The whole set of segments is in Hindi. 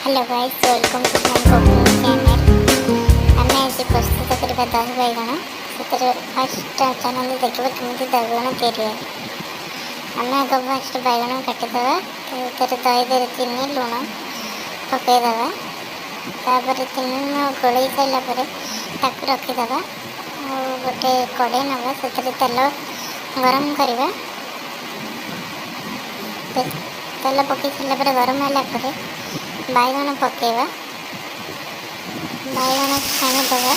Hello guys, welcome to my cooking channel. आम आज प्रस्तुत करवा दही बैगण से फास्ट चैनल देखिए कमी दही बैगण तैयारी आम आग फास्ट बैगण काटिदे दही दे चीनी लुण पकईदे तापर चीनी लुण गोल सारापर रखीदे गोटे कड़े नवा से तेल गरम करवा तेल पकई सारापर गरम है बैगण पकेवा बैगण छाणीदे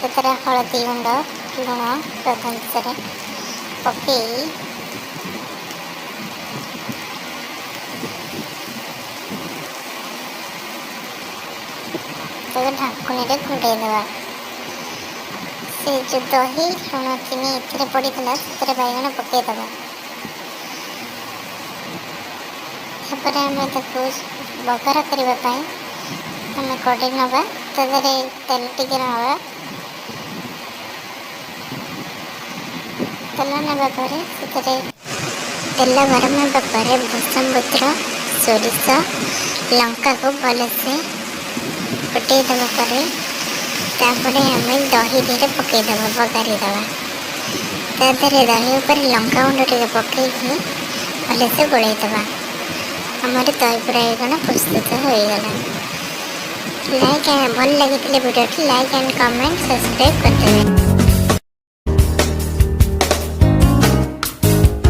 से हलदी गुंड लुण स्वाद अनुसार पकई ढाकुणी घोड़ेदेवा से जो दही लुण चीनी ए पड़ता से बैगण पकईदे तापर आम बघार करने आम कड़े नवा तेल टे ना तेल नापर तेल गरम होगा भूषण पत्र सोरिष लंका को भलसे फुटेदे तापर आम दही धीरे पकईदे बगारीदे तादे दही उपर लंका गुंड टे पकई भलसे गोलईदे हमारे दही बैगण प्रस्तुत हो गला। लाइक भल लगी video like and comment subscribe करते हैं।